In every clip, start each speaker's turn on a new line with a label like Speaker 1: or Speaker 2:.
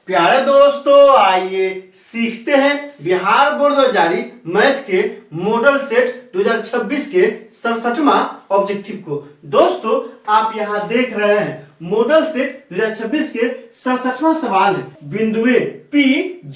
Speaker 1: प्यारे दोस्तों, आइए सीखते हैं बिहार बोर्ड द्वारा जारी मैथ के मॉडल सेट 2026 के 67वां ऑब्जेक्टिव को। दोस्तों, आप यहाँ देख रहे हैं मॉडल सेट 2026 के 67वां सवाल है। बिंदुए P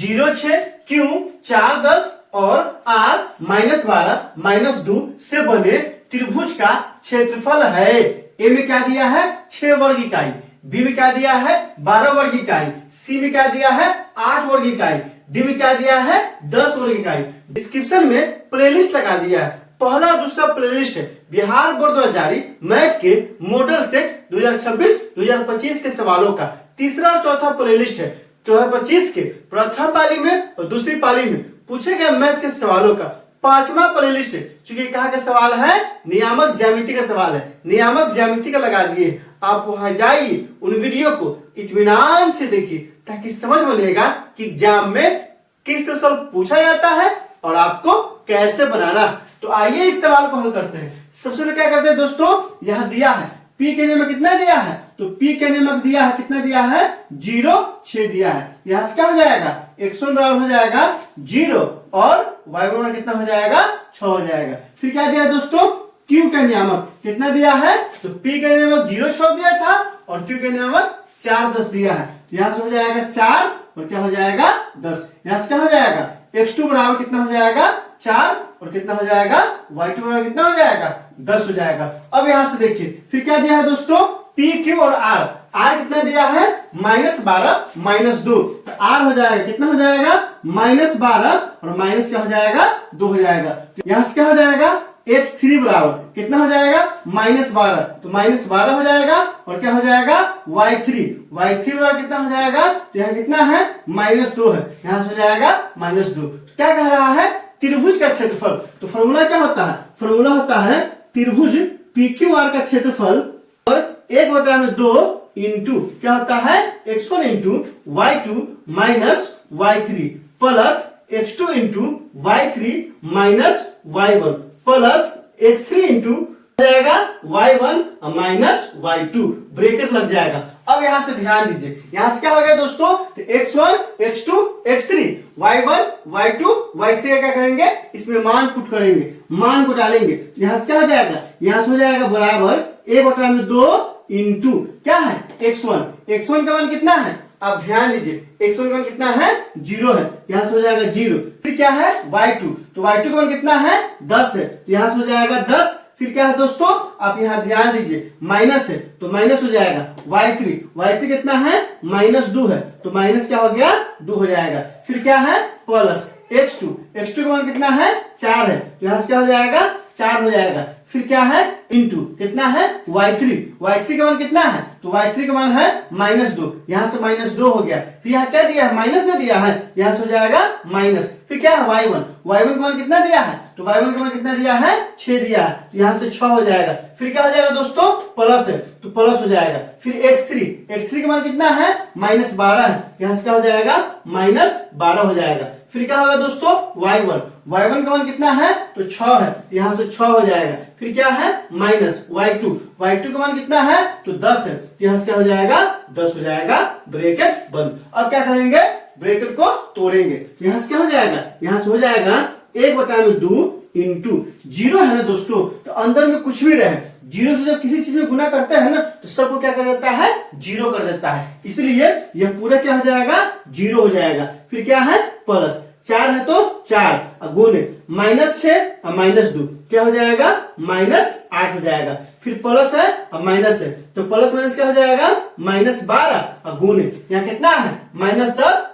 Speaker 1: 0,6 Q 4,10 और R -12 -2 से बने त्रिभुज का क्षेत्रफल है। ए में क्या दिया है? 6 वर्ग इकाई। बी में क्या दिया है? 12 वर्ग इकाई। सी में क्या दिया है? 8 वर्ग इकाई। डी में क्या दिया है? 10 वर्ग इकाई। डिस्क्रिप्शन में प्लेलिस्ट लगा दिया है। पहला और दूसरा प्लेलिस्ट है बिहार बोर्ड द्वारा जारी मैथ के मॉडल सेट 2026-2025 के सवालों का। तीसरा और चौथा प्लेलिस्ट है 2025 के प्रथम पाली में और दूसरी पाली में पूछे गए मैथ के सवालों का। पांचवा प्लेलिस्ट है, चूंकि कहाँ का सवाल है? नियामक ज्यामिति का सवाल है। नियामक ज्यामिति का लगा दिए। आप वहां जाइए, उन वीडियो को इत्मीनान से देखिए ताकि समझ में लेगा कि एग्जाम में किस तरह से पूछा जाता है और आपको कैसे बनाना। तो आइए इस सवाल को हल करते हैं। सबसे पहले क्या करते हैं दोस्तों, यहाँ दिया है P के नियम कितना दिया है? तो P के नियम दिया है, कितना दिया है? 0,6 दिया है। यहाँ से क्या हो जाएगा? x1 बराबर हो जाएगा 0 और y1 बराबर कितना हो जाएगा? 6 हो जाएगा। फिर क्या दिया है दोस्तों? Q का नियामक कितना दिया है? तो P का नियामक 0,6 दिया था और Q का नियामक 4,10 दिया है। तो यहाँ से हो जाएगा 4 और क्या हो जाएगा? 10। यहाँ से क्या हो जाएगा? x2 बराबर कितना हो जाएगा? 4 और कितना हो जाएगा? y2 बराबर कितना हो जाएगा? 10 हो जाएगा। अब यहाँ से देखिए फिर क्या दिया है दोस्तों? P, Q और R। R कितना दिया है? -12 -2। तो R हो जाएगा कितना हो जाएगा? -12 और माइनस क्या हो जाएगा? 2 हो जाएगा। तो यहाँ से क्या हो जाएगा? x3 बराबर कितना हो जाएगा? -12। तो -12 हो जाएगा और क्या हो जाएगा? y3 बराबर कितना हो जाएगा? तो यहाँ कितना है? -2 है। यहाँ से हो जाएगा -2। तो क्या कह रहा है? त्रिभुज का क्षेत्रफल। तो फॉर्मूला क्या होता है? फॉर्मूला होता है त्रिभुज PQR का क्षेत्रफल और 1/2 इंटू क्या होता है? x1 into y2 minus y3 plus x2 into y3 minus y1 plus x3 into जाएगा y1 माइनस y2। ब्रैकेट लग जाएगा। अब यहां से ध्यान दीजिए, यहां से क्या हो गया दोस्तों? तो x1 x2 x3 y1 y2 y3 क्या करेंगे? इसमें मान पुट करेंगे, मान को डालेंगे। तो यहां से क्या हो जाएगा? यहां से हो जाएगा बराबर 1/2 इंटू क्या है? x1 का मान कितना है? अब ध्यान दीजिए, x1 का मान कितना है? 0 है। यहां से हो जाएगा 0। फिर क्या है? y2, तो y2 का मान कितना है? 10 है। तो यहां से हो जाएगा 10। फिर क्या है दोस्तों? आप यहाँ ध्यान दीजिए, माइनस है तो माइनस हो जाएगा। y3 कितना है? -2 है। तो माइनस क्या हो गया? 2 हो जाएगा। फिर क्या है? प्लस x2 का मान कितना है? 4 है। तो यहाँ से क्या हो जाएगा? 4 हो जाएगा। फिर क्या है? इंटू कितना है? y3 का मान कितना है? तो y3 का मान है -2। यहाँ से -2 हो गया। फिर यहाँ क्या दिया है? माइनस ना दिया है। यहाँ से हो जाएगा माइनस। फिर क्या है? y1 का मान कितना दिया है? तो y1 का मान कितना दिया है? 6 दिया है। तो यहाँ से 6 हो जाएगा। फिर क्या हो जाएगा दोस्तों? प्लस है तो प्लस हो जाएगा। फिर x3 का मान कितना है? -12 है। यहाँ से क्या हो जाएगा? -12 हो जाएगा। फिर क्या होगा दोस्तों? y1 का मान कितना है? तो 6 है। यहाँ से 6 हो जाएगा। फिर क्या है? माइनस y2 का मान कितना है? तो 10 है। यहाँ से क्या हो जाएगा? 10 हो जाएगा। ब्रैकेट बंद। अब क्या करेंगे? ब्रैकेट को तोड़ेंगे। यहाँ से क्या हो जाएगा? यहाँ से हो जाएगा 1/2 इंटू 0 है ना दोस्तों, तो अंदर में कुछ भी रहे, 0 से जब किसी चीज में गुना करते हैं ना तो सबको क्या कर देता है? 0 कर देता है। इसलिए यह पूरा क्या हो जाएगा? 0 हो जाएगा। फिर क्या है? प्लस 4 है तो 4 गुने -6 और -2 क्या हो जाएगा? -8 हो जाएगा। फिर प्लस है और माइनस है तो प्लस माइनस क्या हो जाएगा? -12 और गुने यहाँ कितना है? -10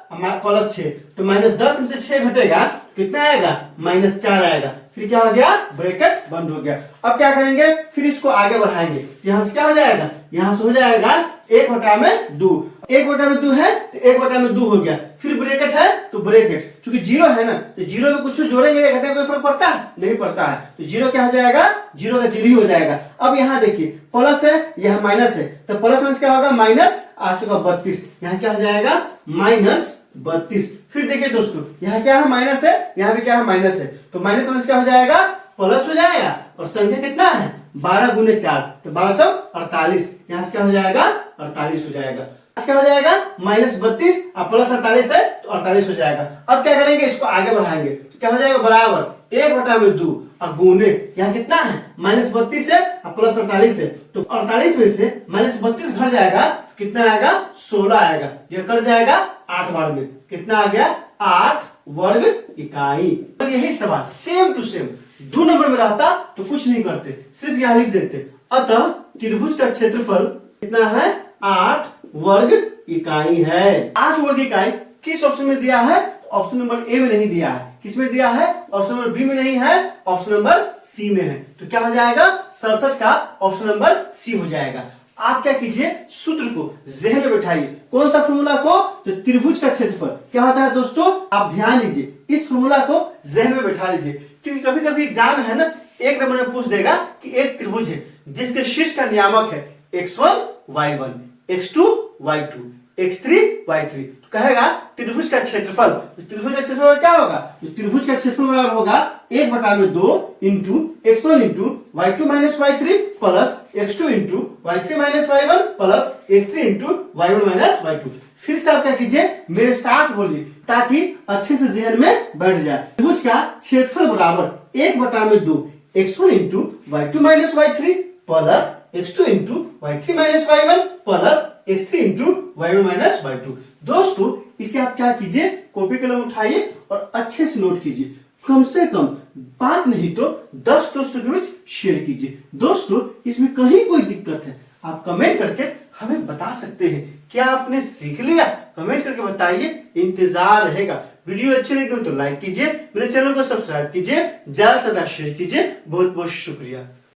Speaker 1: प्लस 6। तो -10 में से 6 घटेगा कितना आएगा? -4 आएगा। फिर क्या हो गया? ब्रैकेट बंद हो गया। अब क्या करेंगे? फिर इसको आगे बढ़ाएंगे। यहाँ से क्या हो जाएगा? यहाँ से हो जाएगा 1/2। 1/2 है तो 1/2 हो गया। फिर ब्रैकेट है तो ब्रैकेट, चूंकि 0 है ना तो 0 में कुछ जोड़ेंगे या घटेगा कोई फर्क पड़ता है? नहीं पड़ता है। तो 0 क्या हो जाएगा? 0 का 0 ही हो जाएगा। अब यहाँ देखिए प्लस है, यह माइनस है तो प्लस माइनस क्या होगा? -832। यहाँ क्या हो जाएगा? -32। फिर देखिए दोस्तों, यहाँ क्या है? माइनस है, यहाँ भी क्या है? माइनस है। तो माइनस माइनस क्या हो जाएगा? प्लस हो जाएगा। और संख्या कितना है? 12 गुने 4 तो 12 चौक 48। यहाँ से क्या हो जाएगा? 48 हो जाएगा। क्या हो जाएगा -32 और प्लस 48 है तो 48 हो जाएगा। अब क्या करेंगे, इसको आगे बढ़ाएंगे तो क्या हो जाएगा बराबर 1/2 और गुने यहाँ कितना है -32 है और प्लस 48 है तो 48 में से -32 घट जाएगा कितना आएगा 16 आएगा। यह कट जाएगा 8 बार में, कितना आ गया 8 वर्ग इकाई। और यही सवाल सेम टू सेम 2 नंबर में रहता तो कुछ नहीं करते, सिर्फ यहाँ लिख देते। अतः त्रिभुज का क्षेत्रफल कितना है 8 वर्ग इकाई है। 8 वर्ग इकाई किस ऑप्शन में दिया है, ऑप्शन नंबर ए में नहीं दिया है, किसमें दिया है ऑप्शन नंबर बी में नहीं है, ऑप्शन नंबर सी में है। तो क्या हो जाएगा 67 का ऑप्शन नंबर सी हो जाएगा। आप क्या कीजिए सूत्र को जहन में बैठाइए, कौन सा फॉर्मूला को, तो त्रिभुज का क्षेत्रफल क्या होता है दोस्तों, आप ध्यान दीजिए इस फॉर्मूला को जहन में बैठा लीजिए, क्योंकि कभी कभी एग्जाम है ना 1 नंबर में पूछ देगा कि एक त्रिभुज है जिसके शीर्ष का नियामक है x1 y1 x2 y2 x3 y3, तो कहेगा त्रिभुज का क्षेत्रफल, तो त्रिभुज का क्षेत्रफल क्या होगा, तो त्रिभुज का क्षेत्रफल बराबर होगा 1/2 into x1 into y2 minus y3 plus x2 into y3 minus y1 plus x3 into y1 minus y2। फिर से आप क्या कीजिए मेरे साथ बोलिए ताकि अच्छे से जहन में बैठ जाए। त्रिभुज का क्षेत्रफल बराबर 1/2 x1 into y2 minus y3 plus x2 into y3 minus y1 plus x3 into y1 minus y2। दोस्तों इसे आप क्या कीजिए कॉपी कलम उठाइए और अच्छे से नोट कीजिए, कम से कम 5 नहीं तो 10 दोस्तों के बीच शेयर कीजिए। दोस्तों इसमें कहीं कोई दिक्कत है आप कमेंट करके हमें बता सकते हैं, क्या आपने सीख लिया कमेंट करके बताइए, इंतजार रहेगा। वीडियो अच्छी लगी तो लाइक कीजिए, मेरे चैनल को सब्सक्राइब कीजिए, ज्यादा से ज्यादा शेयर कीजिए। बहुत बहुत शुक्रिया।